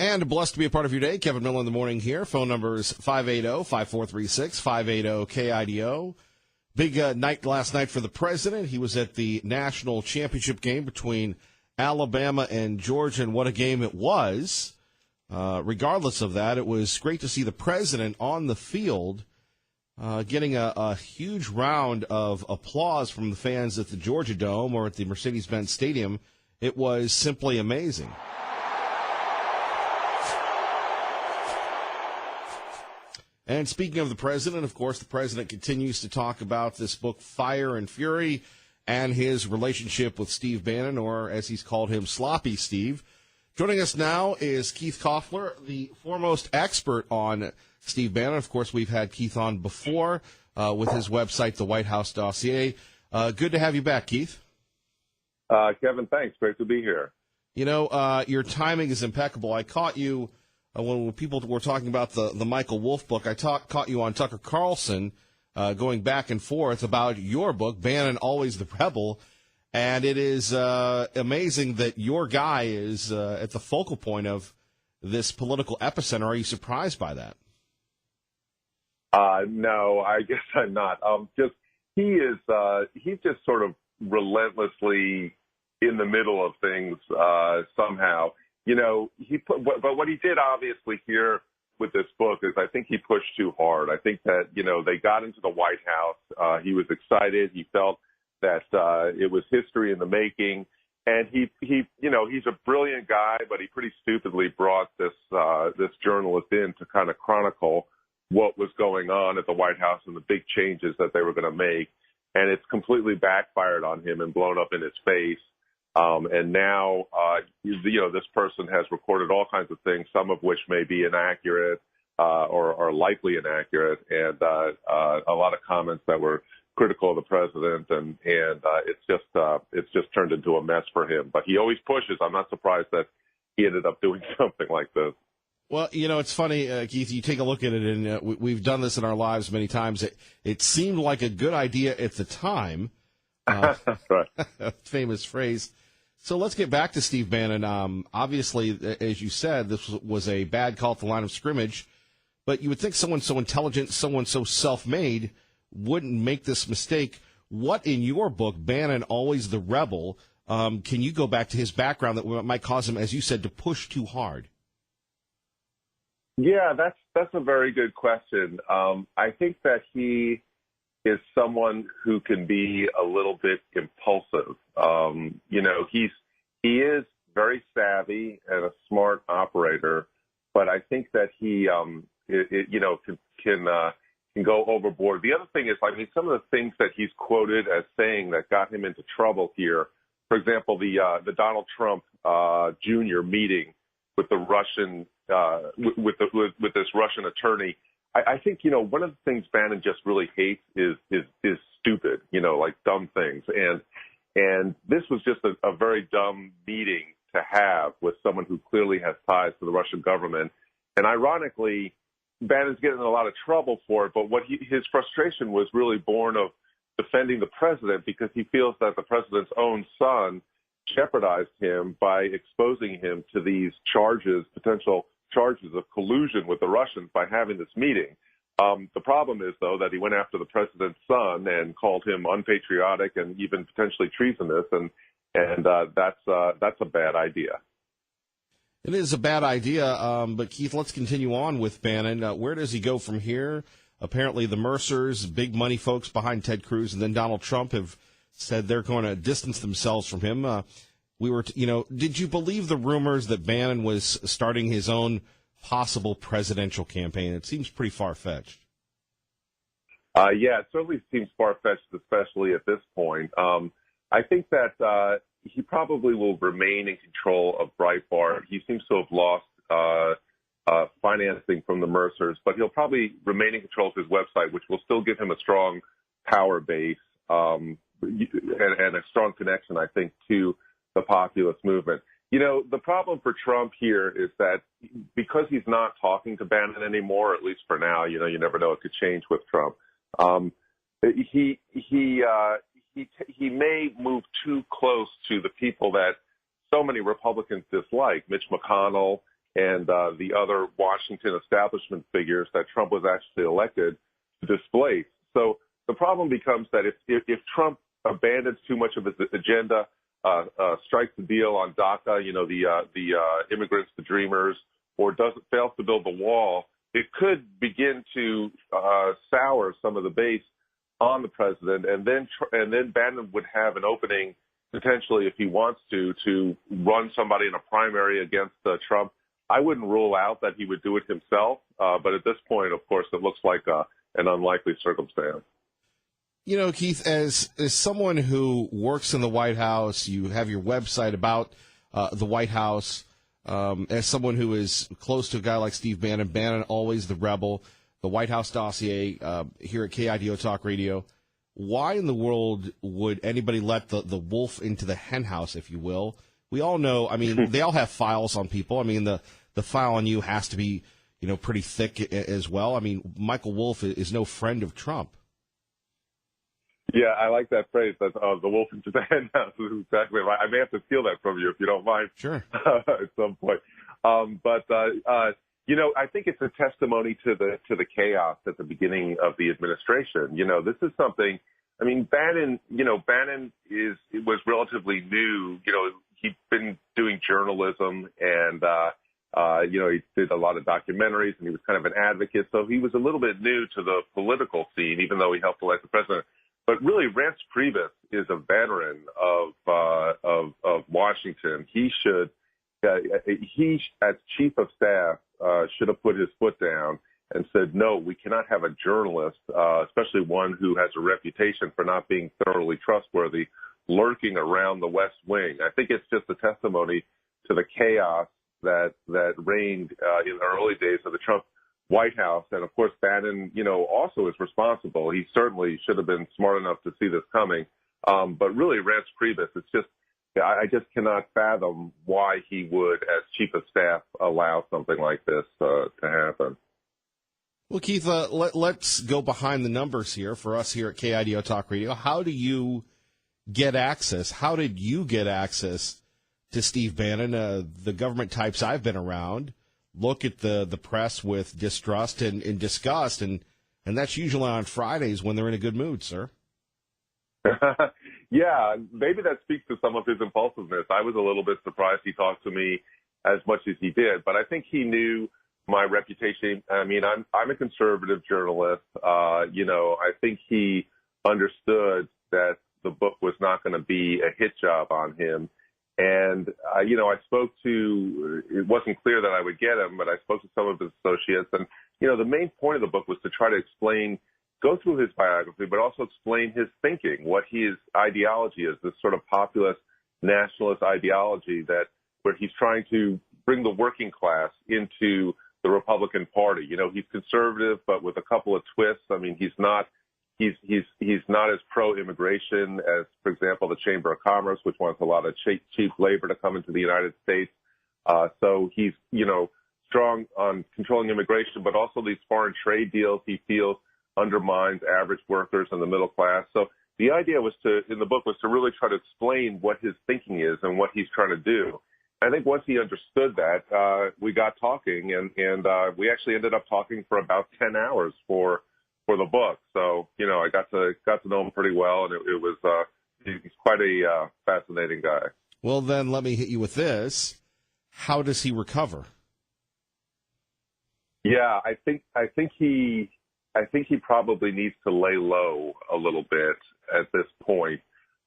And blessed to be a part of your day. Kevin Miller in the morning here. Phone number is 580-5436, 580-KIDO. Big night last night for the president. He was at the national championship game between Alabama and Georgia, and what a game it was. Regardless of that, it was great to see the president on the field getting a huge round of applause from the fans at the Georgia Dome or at the Mercedes-Benz Stadium. It was simply amazing. And speaking of the president, of course, the president continues to talk about this book, Fire and Fury, and his relationship with Steve Bannon, or as he's called him, Sloppy Steve. Joining us now is Keith Koffler, the foremost expert on Steve Bannon. Of course, we've had Keith on before with his website, The White House Dossier. Good to have you back, Keith. Kevin, thanks. Great to be here. You know, your timing is impeccable. I caught you when people were talking about the Michael Wolff book. I caught you on Tucker Carlson going back and forth about your book, Bannon, Always the Rebel. And it is amazing that your guy is at the focal point of this political epicenter. Are you surprised by that? No, I guess I'm not. He's just sort of relentlessly in the middle of things somehow. You know, but what he did obviously here with this book is I think he pushed too hard. I think that, you know, they got into the White House. He was excited. He felt that it was history in the making. And he, you know, he's a brilliant guy, but he pretty stupidly brought this journalist in to kind of chronicle what was going on at the White House and the big changes that they were going to make. And it's completely backfired on him and blown up in his face. And now, you know, this person has recorded all kinds of things, some of which may be inaccurate or likely inaccurate, and a lot of comments that were critical of the president, and it's just turned into a mess for him. But he always pushes. I'm not surprised that he ended up doing something like this. Well, you know, it's funny, Keith, you take a look at it, and we've done this in our lives many times. It seemed like a good idea at the time. Right. Famous phrase. So let's get back to Steve Bannon. Obviously, as you said, this was a bad call at the line of scrimmage, but you would think someone so intelligent, someone so self-made wouldn't make this mistake. What in your book, Bannon, Always the Rebel, can you go back to his background that might cause him, as you said, to push too hard? Yeah, that's a very good question. I think that he is someone who can be a little bit impulsive. You know, he is very savvy and a smart operator, but I think that he, you know, can go overboard. The other thing is, I mean, some of the things that he's quoted as saying that got him into trouble here. For example, the Donald Trump Jr. meeting with the Russian with this Russian attorney. I think, you know, one of the things Bannon just really hates is stupid, you know, like dumb things. And this was just a very dumb meeting to have with someone who clearly has ties to the Russian government. And ironically, Bannon's getting in a lot of trouble for it. But his frustration was really born of defending the president, because he feels that the president's own son jeopardized him by exposing him to these potential charges of collusion with the Russians by having this meeting. The problem is, though, that he went after the president's son and called him unpatriotic and even potentially treasonous, and that's a bad idea. It is a bad idea, but Keith, let's continue on with Bannon. Where does he go from here? Apparently the Mercers, big money folks behind Ted Cruz, and then Donald Trump have said they're going to distance themselves from him. Did you believe the rumors that Bannon was starting his own possible presidential campaign? It seems pretty far-fetched. Yeah, it certainly seems far-fetched, especially at this point. I think that he probably will remain in control of Breitbart. He seems to have lost financing from the Mercers, but he'll probably remain in control of his website, which will still give him a strong power base and a strong connection, I think, to the populist movement. You know, the problem for Trump here is that because he's not talking to Bannon anymore, at least for now, you know, you never know, it could change with Trump. He may move too close to the people that so many Republicans dislike, Mitch McConnell the other Washington establishment figures that Trump was actually elected to displace. So the problem becomes that if Trump abandons too much of his agenda, strikes the deal on DACA, the immigrants, the dreamers, or fails to build the wall, it could begin to sour some of the base on the president, and then Bannon would have an opening potentially, if he wants to run somebody in a primary against Trump. I wouldn't rule out that he would do it himself, but at this point, of course, it looks like an unlikely circumstance. You know, Keith, as someone who works in the White House, you have your website about the White House. As someone who is close to a guy like Steve Bannon, always the rebel, the White House dossier here at KIDO Talk Radio. Why in the world would anybody let the wolf into the hen house, if you will? We all know, I mean, they all have files on people. I mean, the file on you has to be, pretty thick as well. I mean, Michael Wolff is no friend of Trump. Yeah, I like that phrase. That the wolf into the hen house is exactly right. I may have to steal that from you if you don't mind. Sure. At some point. I think it's a testimony to the chaos at the beginning of the administration. This is something. I mean, Bannon was relatively new. He'd been doing journalism and he did a lot of documentaries and he was kind of an advocate. So he was a little bit new to the political scene, even though he helped elect the president. But really, Reince Priebus is a veteran of Washington. He as chief of staff, should have put his foot down and said, no, we cannot have a journalist, especially one who has a reputation for not being thoroughly trustworthy, lurking around the West Wing. I think it's just a testimony to the chaos that reigned in the early days of the Trump White House. And of course, Bannon, also is responsible. He certainly should have been smart enough to see this coming. But really, Reince Priebus, I just cannot fathom why he would, as chief of staff, allow something like this to happen. Well, Keith, let's go behind the numbers here for us here at KIDO Talk Radio. How do you get access? How did you get access to Steve Bannon? The government types I've been around look at the press with distrust and disgust, and that's usually on Fridays when they're in a good mood, sir. Yeah, maybe that speaks to some of his impulsiveness. I was a little bit surprised he talked to me as much as he did, but I think he knew my reputation. I mean, I'm a conservative journalist. I think he understood that the book was not going to be a hit job on him. And, I spoke to, it wasn't clear that I would get him, but I spoke to some of his associates. And, the main point of the book was to try to go through his biography, but also explain his thinking, what his ideology is, this sort of populist nationalist ideology where he's trying to bring the working class into the Republican Party. He's conservative, but with a couple of twists. I mean, he's not as pro-immigration as, for example, the Chamber of Commerce, which wants a lot of cheap labor to come into the United States. So he's, strong on controlling immigration, but also these foreign trade deals he feels undermines average workers and the middle class. So the idea in the book was to really try to explain what his thinking is and what he's trying to do. I think once he understood that, we got talking, and we actually ended up talking for about 10 hours for the book. So, I got to know him pretty well, and it was he's quite a fascinating guy. Well, then let me hit you with this. How does he recover? Yeah, I think he probably needs to lay low a little bit at this point.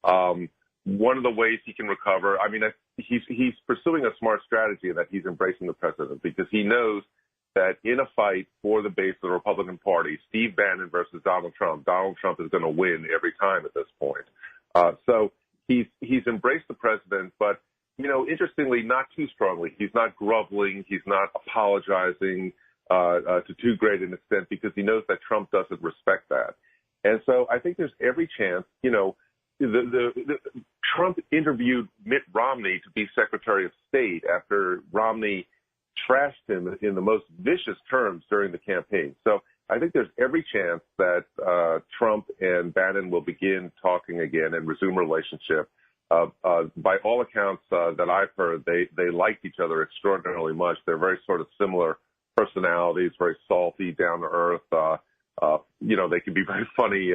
One of the ways he can recover, I mean, he's pursuing a smart strategy that he's embracing the president, because he knows that in a fight for the base of the Republican Party, Steve Bannon versus Donald Trump is going to win every time at this point. So he's embraced the president, but, interestingly, not too strongly. He's not groveling. He's not apologizing to too great an extent, because he knows that Trump doesn't respect that. And so I think there's every chance, the Trump interviewed Mitt Romney to be Secretary of State after Romney trashed him in the most vicious terms during the campaign. So I think there's every chance that Trump and Bannon will begin talking again and resume a relationship by all accounts that I've heard, they liked each other extraordinarily much. They're very sort of similar personalities, very salty, down to earth. They can be very funny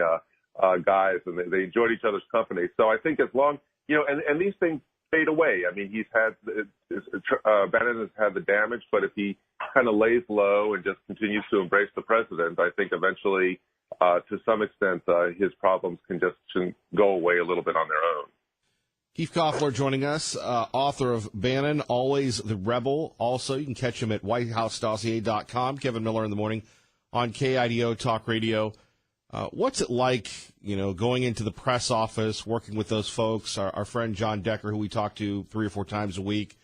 guys, and they enjoyed each other's company. So I think as long, and these things fade away. I mean, Bannon has had the damage, but if he kind of lays low and just continues to embrace the president, I think eventually, to some extent, his problems can just go away a little bit on their own. Keith Koffler joining us, author of Bannon, Always the Rebel. Also, you can catch him at WhiteHouseDossier.com. Kevin Miller in the morning on KIDO Talk Radio. What's it like, going into the press office, working with those folks, our friend John Decker, who we talk to 3 or 4 times a week?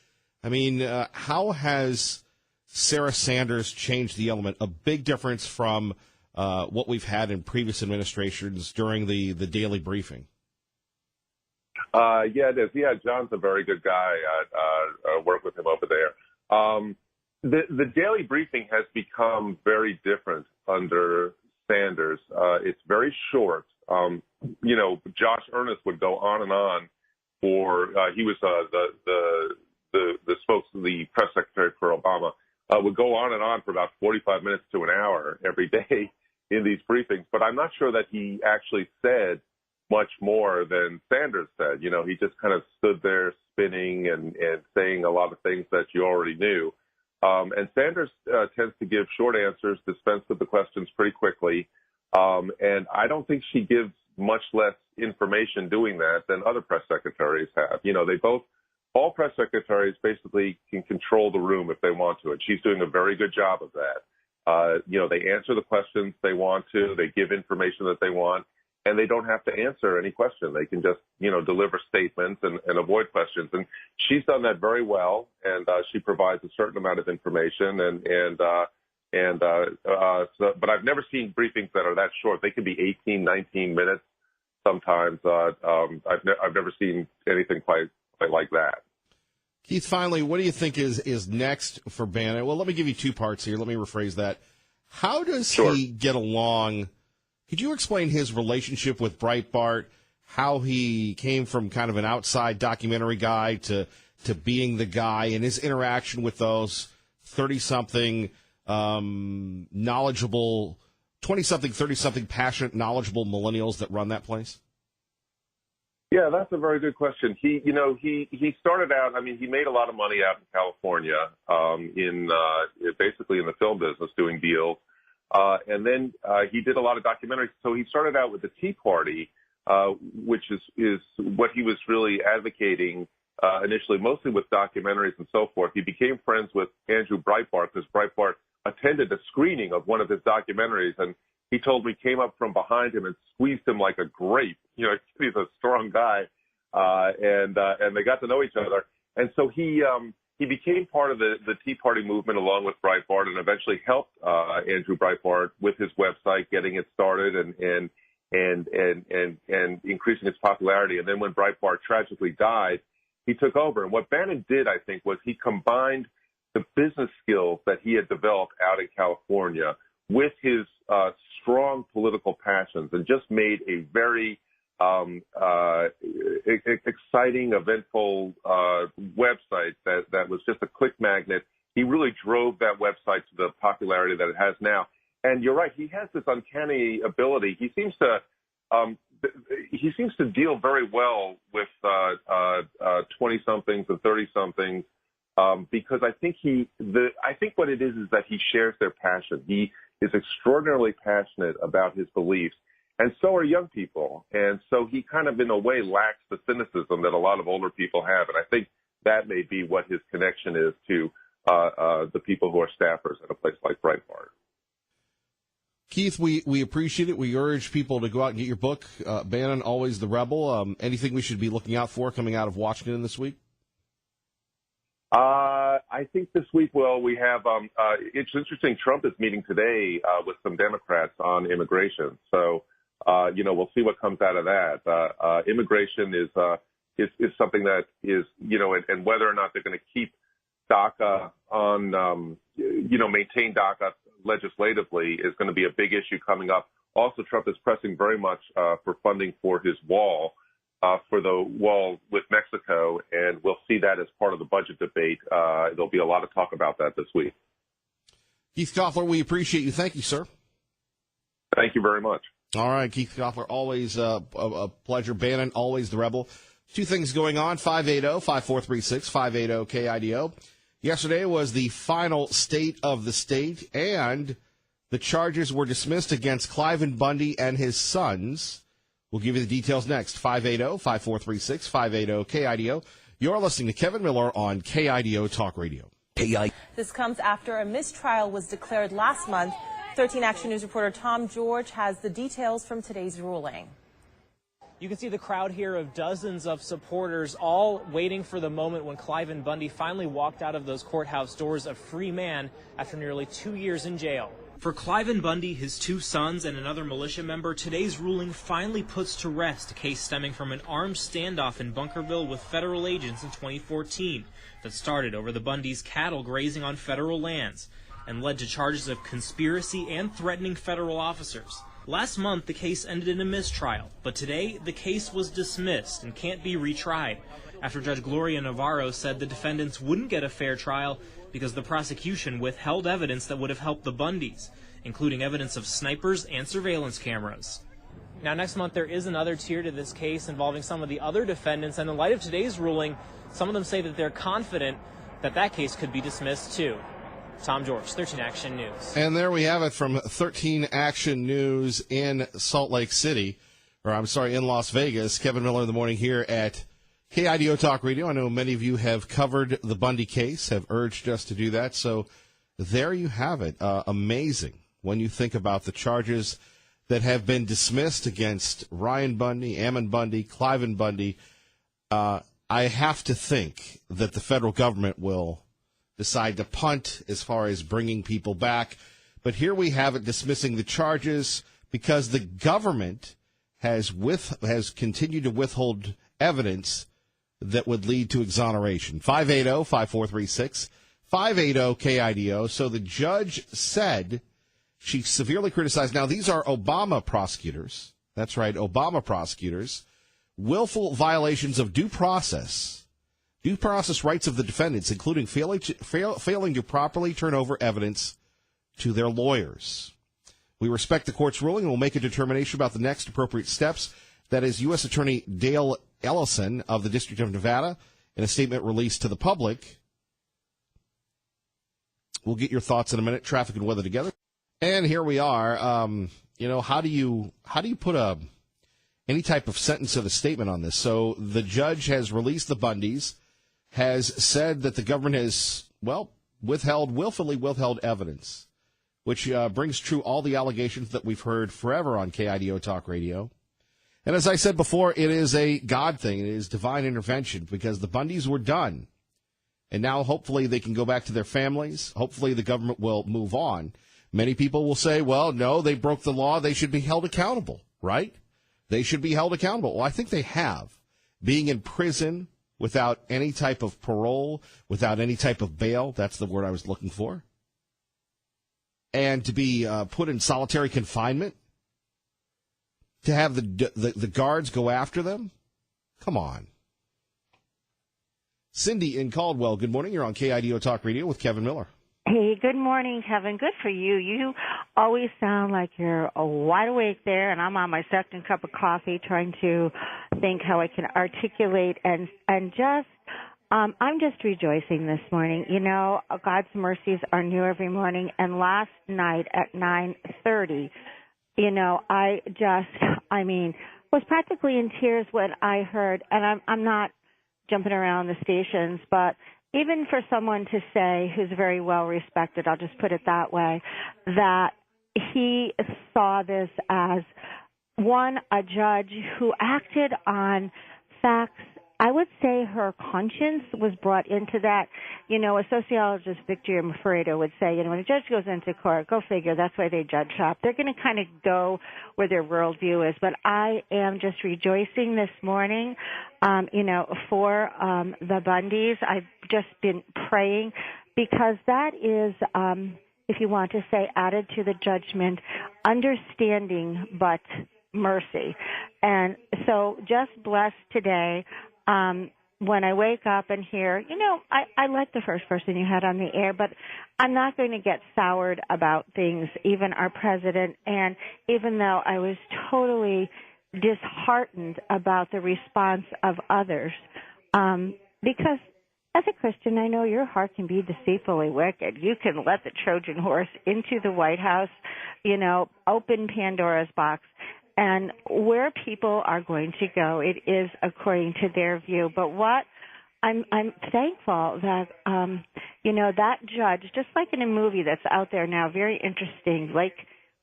I mean, how has Sarah Sanders changed the element? A big difference from what we've had in previous administrations during the daily briefing. Yeah, it is. Yeah, John's a very good guy. I work with him over there. The daily briefing has become very different under Sanders. It's very short. Josh Earnest would go on and on he was the press secretary for Obama, would go on and on for about 45 minutes to an hour every day in these briefings. But I'm not sure that he actually said much more than Sanders said. He just kind of stood there spinning and saying a lot of things that you already knew. And Sanders tends to give short answers, dispense with the questions pretty quickly. And I don't think she gives much less information doing that than other press secretaries have. All press secretaries basically can control the room if they want to, and she's doing a very good job of that. They answer the questions they want to, they give information that they want, and they don't have to answer any question. They can just, deliver statements and avoid questions. And she's done that very well, and she provides a certain amount of information. But I've never seen briefings that are that short. They can be 18, 19 minutes sometimes. I've never seen anything quite like that. Keith, finally, what do you think is next for Bannon? Well, let me give you 2 parts here. Let me rephrase that. How does he get along? Could you explain his relationship with Breitbart, how he came from kind of an outside documentary guy to being the guy, and his interaction with those 30-something knowledgeable, 20-something, 30-something passionate, knowledgeable millennials that run that place? Yeah, that's a very good question. He started out, he made a lot of money out in California, basically in the film business doing deals. And then he did a lot of documentaries. So he started out with the Tea Party, which is what he was really advocating initially, mostly with documentaries and so forth. He became friends with Andrew Breitbart because Breitbart attended a screening of one of his documentaries, and he told me came up from behind him and squeezed him like a grape. He's a strong guy, and they got to know each other. And so he became part of the Tea Party movement along with Breitbart, and eventually helped Andrew Breitbart with his website, getting it started and increasing its popularity. And then when Breitbart tragically died, he took over. And what Bannon did, I think, was he combined the business skills that he had developed out in California with his strong political passions, and just made a very exciting, eventful website that was just a click magnet. He really drove that website to the popularity that it has now. And you're right, he has this uncanny ability. He seems to deal very well with 20-somethings and 30-somethings because I think what it is that he shares their passion. He is extraordinarily passionate about his beliefs, and so are young people. And so he kind of, in a way, lacks the cynicism that a lot of older people have. And I think that may be what his connection is to the people who are staffers at a place like Breitbart. Keith, we appreciate it. We urge people to go out and get your book, Bannon, Always the Rebel. Anything we should be looking out for coming out of Washington this week? I think this week, we have, it's interesting. Trump is meeting today with some Democrats on immigration. So, we'll see what comes out of that. Immigration is something that is, and whether or not they're going to keep DACA on, maintain DACA legislatively is going to be a big issue coming up. Also, Trump is pressing very much for funding for his wall. for the wall with Mexico, and we'll see that as part of the budget debate. There'll be a lot of talk about that this week. Keith Koffler, we appreciate you. Thank you, sir. Thank you very much. All right, Keith Koffler, always a pleasure. Bannon, always the rebel. Two things going on, 580-5436, 580-KIDO. Yesterday was the final state of the state, and the charges were dismissed against Cliven Bundy and his sons. We'll give you the details next, 580-5436, 580-KIDO. You're listening to Kevin Miller on KIDO Talk Radio. This comes after a mistrial was declared last month. 13 Action News reporter Tom George has the details from today's ruling. You can see the crowd here of dozens of supporters all waiting for the moment when Cliven Bundy finally walked out of those courthouse doors a free man after nearly 2 years in jail. For Cliven Bundy, his two sons, and another militia member, today's ruling finally puts to rest a case stemming from an armed standoff in Bunkerville with federal agents in 2014 that started over the Bundys' cattle grazing on federal lands and led to charges of conspiracy and threatening federal officers. Last month, the case ended in a mistrial, but today the case was dismissed and can't be retried after Judge Gloria Navarro said the defendants wouldn't get a fair trial because the prosecution withheld evidence that would have helped the Bundys, including evidence of snipers and surveillance cameras. Now, next month, there is another tier to this case involving some of the other defendants, and in light of today's ruling, some of them say that they're confident that that case could be dismissed too. Tom George, 13 Action News. And there we have it from 13 Action News in Salt Lake City, in Las Vegas. Kevin Miller in the morning here at KIDO Talk Radio. I know many of you have covered the Bundy case, have urged us to do that. So there you have it. Amazing when you think about the charges that have been dismissed against Ryan Bundy, Ammon Bundy, Cliven Bundy. I have to think that the federal government will decide to punt as far as bringing people back. But here we have it dismissing the charges because the government has continued to withhold evidence that would lead to exoneration. 580-5436, 580-KIDO. So the judge said she severely criticized. Now, these are Obama prosecutors. That's right, Obama prosecutors. Willful violations of due process rights of the defendants, including failing to properly turn over evidence to their lawyers. We respect the court's ruling and will make a determination about the next appropriate steps. That is U.S. Attorney Dale Ellison of the District of Nevada in a statement released to the public. We'll get your thoughts in a minute. Traffic and weather together. And here we are. How do you put any type of sentence of a statement on this? So the judge has released the Bundys, has said that the government has, willfully withheld evidence, which brings true all the allegations that we've heard forever on KIDO Talk Radio. And as I said before, it is a God thing. It is divine intervention because the Bundys were done. And now hopefully they can go back to their families. Hopefully the government will move on. Many people will say, well, no, they broke the law. They should be held accountable, right? They should be held accountable. Well, I think they have. Being in prison without any type of parole, without any type of bail, that's the word I was looking for. And to be put in solitary confinement, to have the guards go after them? Come on. Cindy in Caldwell, good morning. You're on KIDO Talk Radio with Kevin Miller. Hey, good morning, Kevin. Good for you. You always sound like you're wide awake there, and I'm on my second cup of coffee trying to think how I can articulate and just I'm just rejoicing this morning. You know, God's mercies are new every morning, and last night at 9:30, I was practically in tears when I heard, and I'm not jumping around the stations, but even for someone to say who's very well respected, I'll just put it that way, that he saw this as, one, a judge who acted on facts. I would say her conscience was brought into that. A sociologist, Victor Mafredo, would say, when a judge goes into court, go figure, that's why they judge shop. They're going to kind of go where their worldview is. But I am just rejoicing this morning, for the Bundys. I've just been praying because that is, if you want to say, added to the judgment, understanding but mercy. And so just blessed today. When I wake up and hear, I like the first person you had on the air, but I'm not going to get soured about things, even our president. And even though I was totally disheartened about the response of others, because as a Christian, I know your heart can be deceitfully wicked. You can let the Trojan horse into the White House, open Pandora's box. And where people are going to go, it is according to their view. But what I'm thankful that, that judge, just like in a movie that's out there now, very interesting, like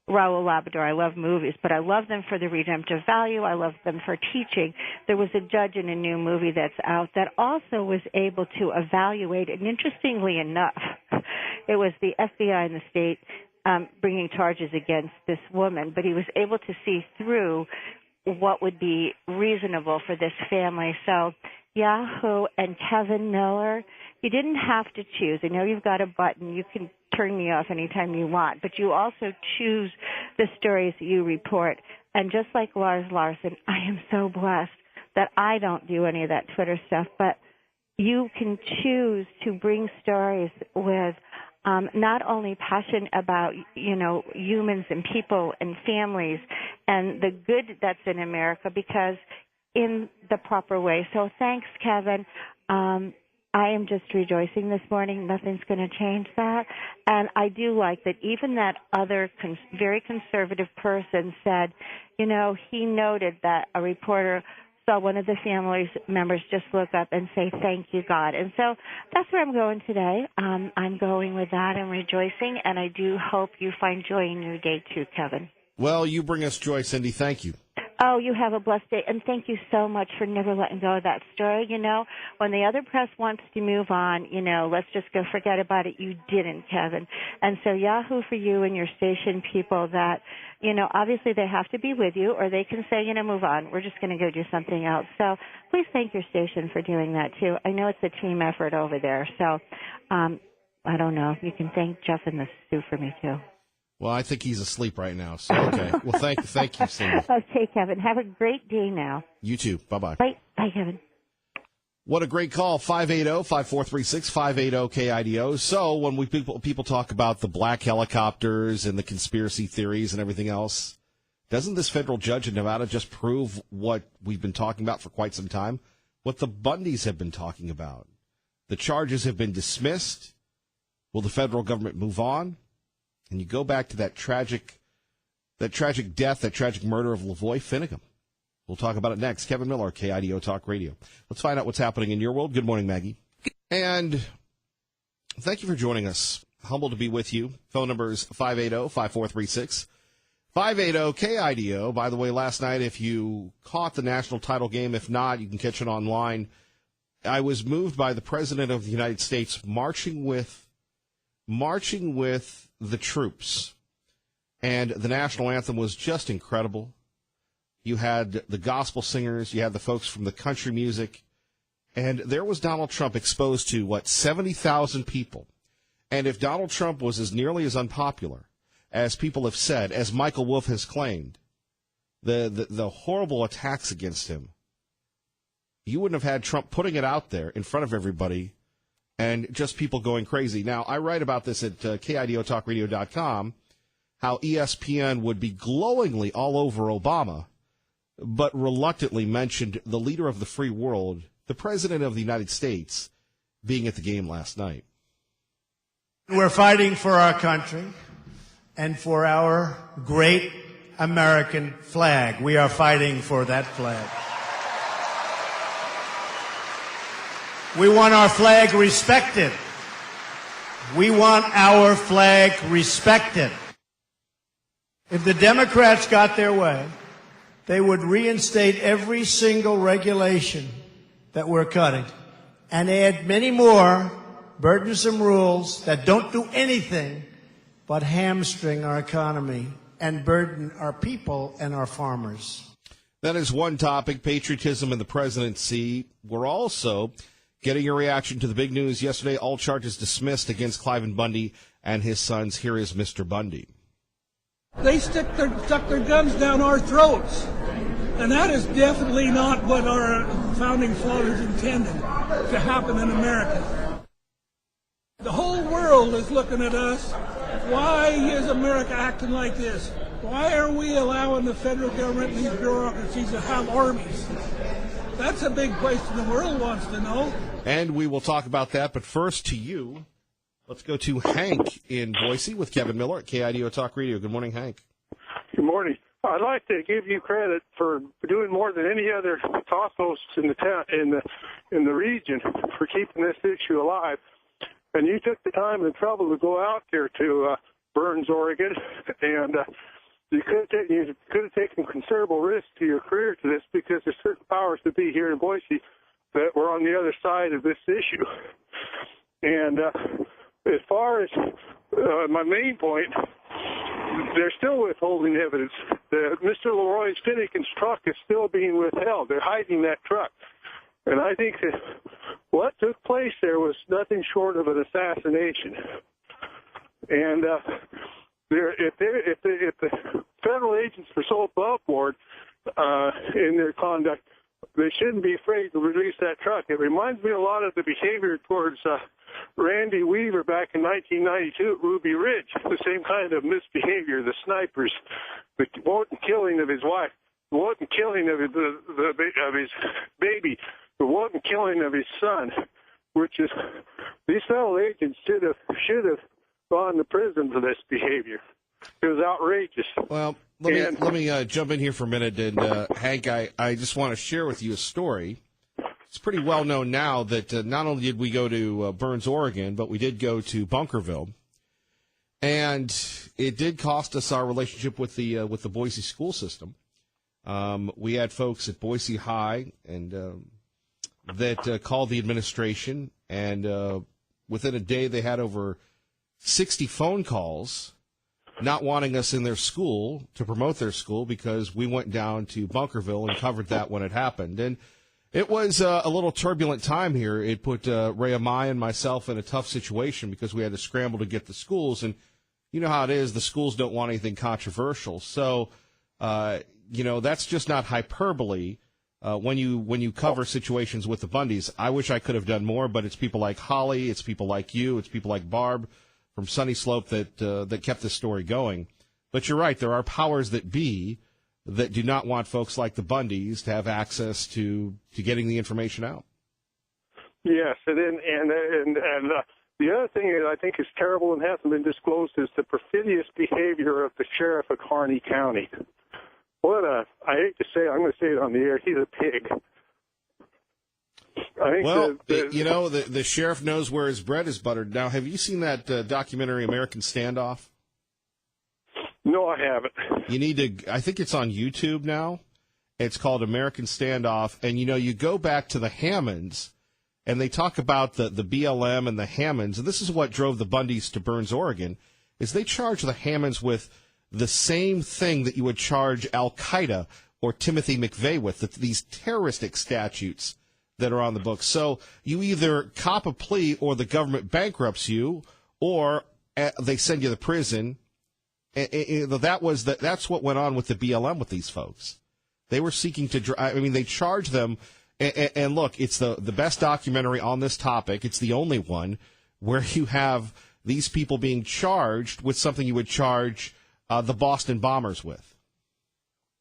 Raul Labrador. I love movies, but I love them for the redemptive value. I love them for teaching. There was a judge in a new movie that's out that also was able to evaluate, and interestingly enough, it was the FBI and the state bringing charges against this woman, but he was able to see through what would be reasonable for this family. So Yahoo and Kevin Miller, you didn't have to choose. I know you've got a button. You can turn me off anytime you want, but you also choose the stories that you report. And just like Lars Larson, I am so blessed that I don't do any of that Twitter stuff, but you can choose to bring stories with not only passion about, humans and people and families and the good that's in America, because in the proper way. So thanks, Kevin. I am just rejoicing this morning. Nothing's going to change that. And I do like that even that other very conservative person said, he noted that a reporter saw one of the family members just look up and say, thank you, God. And so that's where I'm going today. I'm going with that and rejoicing, and I do hope you find joy in your day too, Kevin. Well, you bring us joy, Cindy. Thank you. Oh, you have a blessed day, and thank you so much for never letting go of that story. When the other press wants to move on, let's just go forget about it. You didn't, Kevin. And so Yahoo for you and your station people that, obviously they have to be with you, or they can say, move on. We're just going to go do something else. So please thank your station for doing that, too. I know it's a team effort over there. So I don't know. You can thank Jeff and the Sioux for me, too. Well, I think he's asleep right now. So, okay. Well, thank you, Cindy. Okay, Kevin. Have a great day now. You too. Bye-bye. Bye, Kevin. What a great call. 580-5436, 580-KIDO. So when people talk about the black helicopters and the conspiracy theories and everything else, doesn't this federal judge in Nevada just prove what we've been talking about for quite some time? What the Bundys have been talking about. The charges have been dismissed. Will the federal government move on? And you go back to that tragic death, that tragic murder of Lavoy Finnegum. We'll talk about it next. Kevin Miller, KIDO Talk Radio. Let's find out what's happening in your world. Good morning, Maggie. And thank you for joining us. Humbled to be with you. Phone number is 580-5436. 580-KIDO. By the way, last night, if you caught the national title game, if not, you can catch it online. I was moved by the President of the United States marching with the troops. And the national anthem was just incredible. You had the gospel singers, you had the folks from the country music, and there was Donald Trump exposed to, 70,000 people. And if Donald Trump was as nearly as unpopular as people have said, as Michael Wolff has claimed, the horrible attacks against him, you wouldn't have had Trump putting it out there in front of everybody and just people going crazy. Now, I write about this at KIDOTalkRadio.com, how ESPN would be glowingly all over Obama, but reluctantly mentioned the leader of the free world, the President of the United States, being at the game last night. We're fighting for our country and for our great American flag. We are fighting for that flag. We want our flag respected. We want our flag respected. If the Democrats got their way, they would reinstate every single regulation that we're cutting and add many more burdensome rules that don't do anything but hamstring our economy and burden our people and our farmers. That is one topic, patriotism in the presidency. We're also getting a reaction to the big news yesterday. All charges dismissed against Cliven Bundy and his sons. Here is Mr. Bundy. They stuck their guns down our throats. And that is definitely not what our founding fathers intended to happen in America. The whole world is looking at us. Why is America acting like this? Why are we allowing the federal government and these bureaucracies to have armies? That's a big question the world wants to know. And we will talk about that, but first to you. Let's go to Hank in Boise with Kevin Miller at KIDO Talk Radio. Good morning, Hank. Good morning. I'd like to give you credit for doing more than any other talk hosts in the town, in the region, for keeping this issue alive. And you took the time and the trouble to go out there to Burns, Oregon, and you could have taken considerable risk to your career to this, because there's certain powers to be here in Boise that were on the other side of this issue. And as far as my main point, they're still withholding evidence. Mr. Leroy Finnegan's truck is still being withheld. They're hiding that truck. And I think that what took place there was nothing short of an assassination. And if the federal agents were so above board in their conduct, they shouldn't be afraid to release that truck. It reminds me a lot of the behavior towards Randy Weaver back in 1992 at Ruby Ridge. The same kind of misbehavior, the snipers, the wanton killing of his wife, the wanton killing of his baby, the wanton killing of his son, which is, these federal agents should have gone to prison for this behavior. It was outrageous. Well, let me jump in here for a minute. And Hank, I just want to share with you a story. It's pretty well known now that not only did we go to Burns, Oregon, but we did go to Bunkerville, and it did cost us our relationship with the Boise school system. We had folks at Boise High and that called the administration, and within a day they had over 60 phone calls not wanting us in their school to promote their school, because we went down to Bunkerville and covered that when it happened. And it was a little turbulent time here. It put Ray Amaya and myself in a tough situation, because we had to scramble to get the schools. And you know how it is. The schools don't want anything controversial. So, that's just not hyperbole when you cover situations with the Bundys. I wish I could have done more, but it's people like Holly, it's people like you, it's people like Barb from Sunny Slope that kept this story going. But you're right. There are powers that be that do not want folks like the Bundys to have access to getting the information out. Yes, and the other thing that I think is terrible and hasn't been disclosed is the perfidious behavior of the sheriff of Kearney County. I hate to say it, I'm going to say it on the air, he's a pig. The sheriff knows where his bread is buttered. Now, have you seen that documentary American Standoff? No, I haven't. You need to. I think it's on YouTube now. It's called American Standoff, and you go back to the Hammonds, and they talk about the BLM and the Hammonds, and this is what drove the Bundys to Burns, Oregon, is they charged the Hammonds with the same thing that you would charge Al Qaeda or Timothy McVeigh with, these terroristic statutes that are on the books. So you either cop a plea, or the government bankrupts you, or they send you to prison. That's what went on with the BLM with these folks. They were seeking to. They charged them. And look, it's the best documentary on this topic. It's the only one where you have these people being charged with something you would charge the Boston bombers with.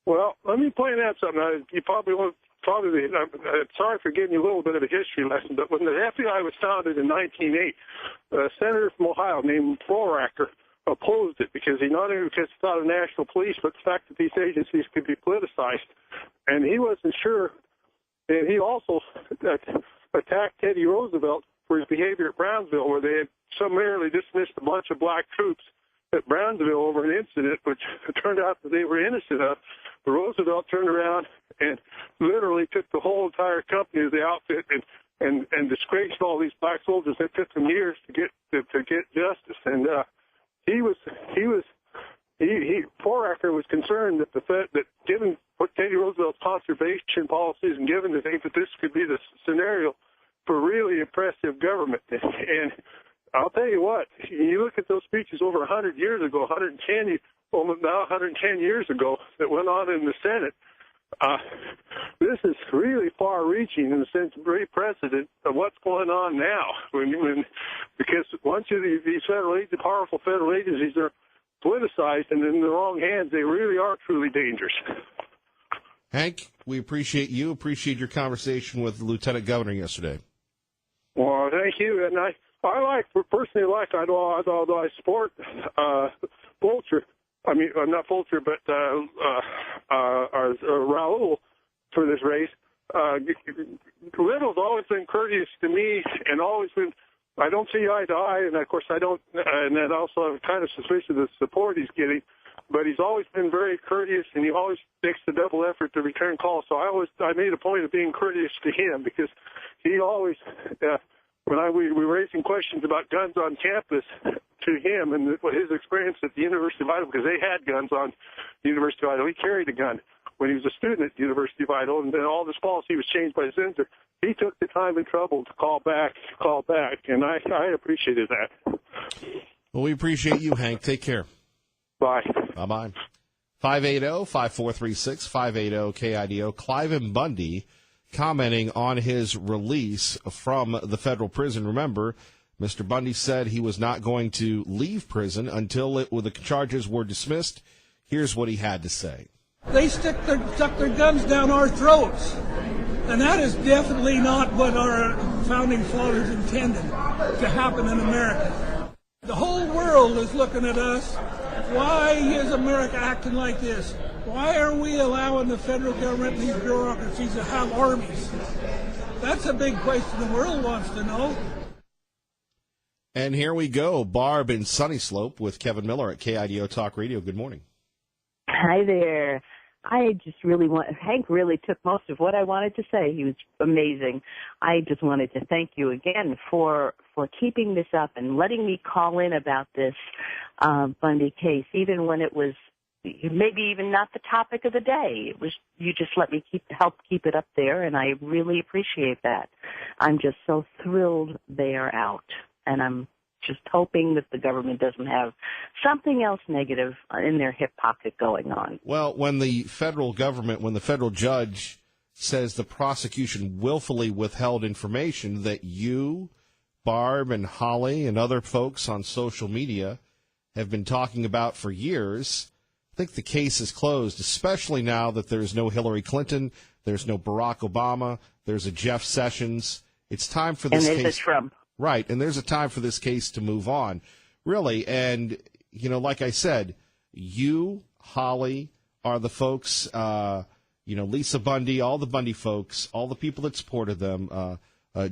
Well, let me point out something. You probably won't. I'm sorry for giving you a little bit of a history lesson, but when the FBI was founded in 1908, a senator from Ohio named Foraker opposed it, because he not only because he thought of national police, but the fact that these agencies could be politicized, and he wasn't sure. And he also attacked Teddy Roosevelt for his behavior at Brownsville, where they had summarily dismissed a bunch of black troops at Brownsville over an incident which it turned out that they were innocent of. But Roosevelt turned around and literally took the whole entire company of the outfit and disgraced all these black soldiers. It took them years to get justice. And Foraker was concerned that given Teddy Roosevelt's conservation policies, and given the think that this could be the scenario for really oppressive government. And I'll tell you what, you look at those speeches over 100 years ago, 110, almost now 110 years ago that went on in the Senate. This is really far-reaching in the sense of great precedent of what's going on now. Because once these the powerful federal agencies are politicized and in the wrong hands, they really are truly dangerous. Hank, we appreciate you. Appreciate your conversation with the Lieutenant Governor yesterday. Well, thank you. And I support Fulcher. I mean, not Fulcher, but Raul for this race. Little's always been courteous to me, and always been. I don't see eye to eye, and of course I don't. And then also I'm kind of suspicious of the support he's getting. But he's always been very courteous, and he always makes the double effort to return calls. So I made a point of being courteous to him because he always. When we were raising questions about guns on campus to him and his experience at the University of Idaho, because they had guns on the University of Idaho. He carried a gun when he was a student at the University of Idaho, and then all this policy was changed by the senator. He took the time and trouble to call back, and I appreciated that. Well, we appreciate you, Hank. Take care. Bye. Bye-bye. 580-5436, 580-KIDO. Cliven Bundy commenting on his release from the federal prison. Remember, Mr. Bundy said he was not going to leave prison until the charges were dismissed. Here's what he had to say. They stuck their guns down our throats. And that is definitely not what our founding fathers intended to happen in America. The whole world is looking at us. Why is America acting like this? Why are we allowing the federal government and these bureaucracies to have armies? That's a big question the world wants to know. And here we go. Barb in Sunny Slope with Kevin Miller at KIDO Talk Radio. Good morning. Hi there. Hank really took most of what I wanted to say. He was amazing. I just wanted to thank you again for keeping this up and letting me call in about this Bundy case, even when it was maybe even not the topic of the day. It was, you just let me help keep it up there, and I really appreciate that. I'm just so thrilled they are out, and I'm just hoping that the government doesn't have something else negative in their hip pocket going on. Well, when the federal judge says the prosecution willfully withheld information that you, Barb, and Holly, and other folks on social media have been talking about for years, I think the case is closed, especially now that there's no Hillary Clinton, there's no Barack Obama, there's a Jeff Sessions. It's time for this case. And there's a Trump. Right, and there's a time for this case to move on, really. And, like I said, you, Holly, are the folks, Lisa Bundy, all the Bundy folks, all the people that supported them,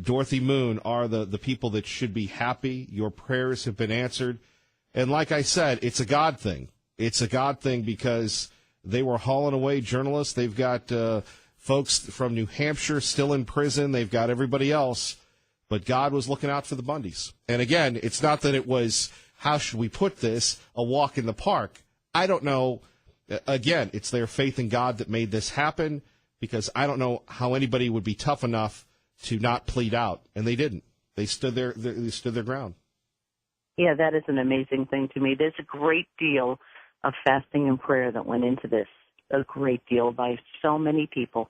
Dorothy Moon are the people that should be happy. Your prayers have been answered. And like I said, it's a God thing. It's a God thing because they were hauling away journalists. They've got folks from New Hampshire still in prison. They've got everybody else. But God was looking out for the Bundys. And again, it's not that it was, how should we put this, a walk in the park. I don't know. Again, it's their faith in God that made this happen, because I don't know how anybody would be tough enough to not plead out. And they didn't. They stood their ground. Yeah, that is an amazing thing to me. There's a great deal of fasting and prayer that went into this, a great deal by so many people.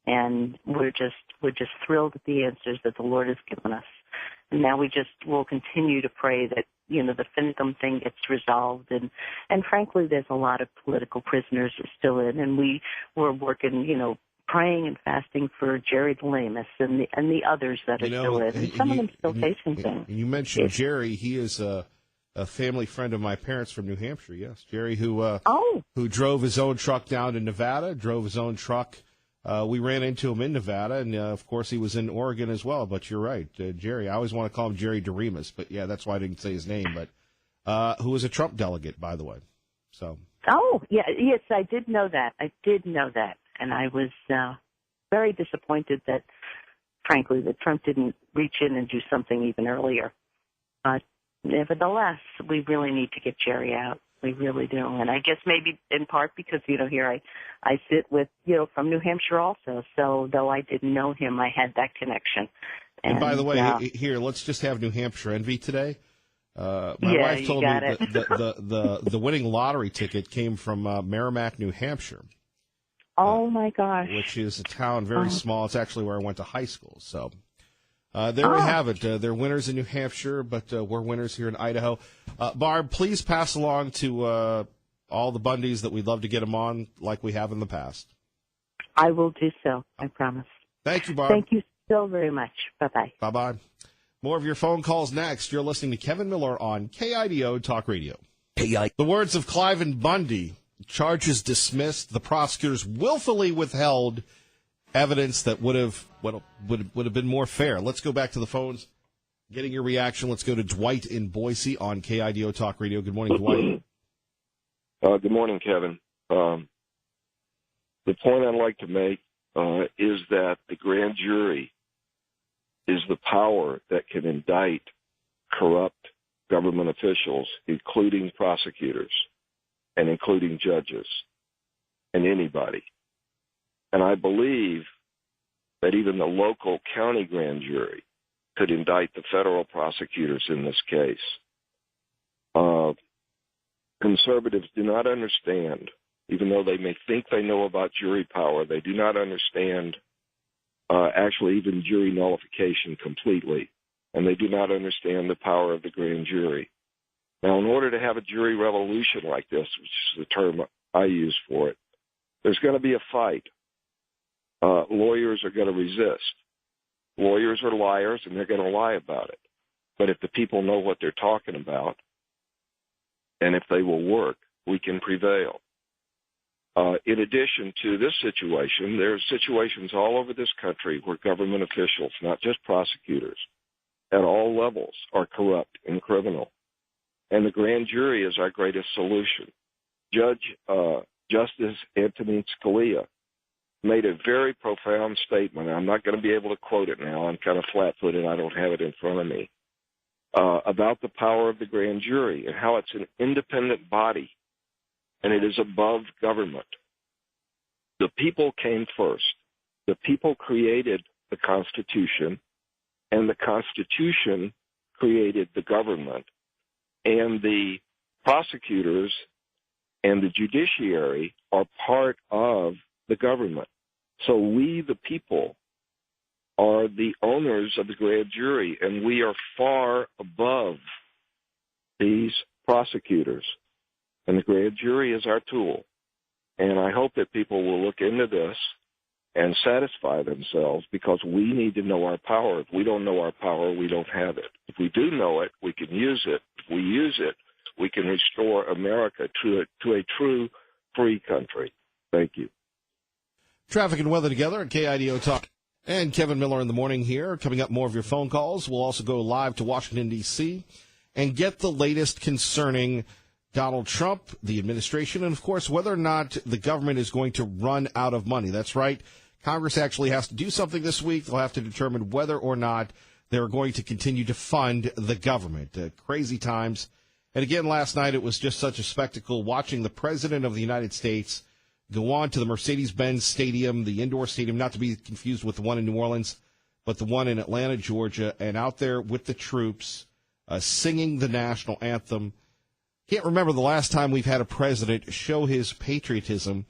And we're just thrilled at the answers that the Lord has given us. And now we'll continue to pray that, the Finchem thing gets resolved. And frankly, there's a lot of political prisoners still in, and we're working, praying and fasting for Jerry DeLamus and the others that are still in. And some of them still facing things. You mentioned Jerry. He is a family friend of my parents from New Hampshire. Yes, Jerry, who drove his own truck down to Nevada, drove his own truck. We ran into him in Nevada, and, of course, he was in Oregon as well. But you're right, Jerry. I always want to call him Jerry DeRemus, but, yeah, that's why I didn't say his name. But who was a Trump delegate, by the way. So. Oh, yeah, yes, I did know that. And I was very disappointed that, frankly, that Trump didn't reach in and do something even earlier. But nevertheless, we really need to get Jerry out. We really do. And I guess maybe in part because, here I sit with, from New Hampshire also. So though I didn't know him, I had that connection. And by the way, here, let's just have New Hampshire envy today. My wife told me the winning lottery ticket came from Merrimack, New Hampshire. Oh, my gosh. Which is a town very small. It's actually where I went to high school. So there we have it. They're winners in New Hampshire, but we're winners here in Idaho. Barb, please pass along to all the Bundys that we'd love to get them on like we have in the past. I will do so. I promise. Thank you, Barb. Thank you so very much. Bye-bye. Bye-bye. More of your phone calls next. You're listening to Kevin Miller on KIDO Talk Radio. The words of Cliven Bundy, charges dismissed. The prosecutors willfully withheld evidence that would have been more fair. Let's go back to the phones. Getting your reaction. Let's go to Dwight in Boise on KIDO Talk Radio. Good morning, Dwight. Good morning, Kevin. The point I'd like to make is that the grand jury is the power that can indict corrupt government officials, including prosecutors and including judges and anybody. And I believe that even the local county grand jury could indict the federal prosecutors in this case. Conservatives do not understand, even though they may think they know about jury power, they do not understand actually even jury nullification completely, and they do not understand the power of the grand jury. Now, in order to have a jury revolution like this, which is the term I use for it, there's going to be a fight. Lawyers are going to resist. Lawyers are liars, and they're going to lie about it. But if the people know what they're talking about, and if they will work, we can prevail. In addition to this situation, there are situations all over this country where government officials, not just prosecutors, at all levels are corrupt and criminal. And the grand jury is our greatest solution. Justice Antonin Scalia made a very profound statement. I'm not going to be able to quote it now. I'm kind of flat-footed. I don't have it in front of me. About the power of the grand jury and how it's an independent body and it is above government. The people came first. The people created the Constitution, and the Constitution created the government. And the prosecutors and the judiciary are part of the government. So we, the people, are the owners of the grand jury, and we are far above these prosecutors. And the grand jury is our tool. And I hope that people will look into this and satisfy themselves, because we need to know our power. If we don't know our power, we don't have it. If we do know it, we can use it. If we use it, we can restore America to a true free country. Thank you. Traffic and weather together at KIDO Talk. And Kevin Miller in the morning here. Coming up, more of your phone calls. We'll also go live to Washington, D.C. and get the latest concerning Donald Trump, the administration, and, of course, whether or not the government is going to run out of money. That's right. Congress actually has to do something this week. They'll have to determine whether or not they're going to continue to fund the government. Crazy times. And, again, last night it was just such a spectacle watching the President of the United States go on to the Mercedes-Benz Stadium, the indoor stadium, not to be confused with the one in New Orleans, but the one in Atlanta, Georgia, and out there with the troops singing the national anthem. Can't remember the last time we've had a president show his patriotism,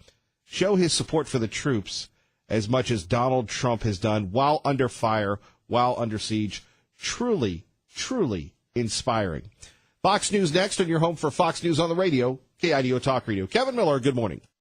show his support for the troops as much as Donald Trump has done while under fire, while under siege. Truly, truly inspiring. Fox News next on your home for Fox News on the radio, KIDO Talk Radio. Kevin Miller, good morning.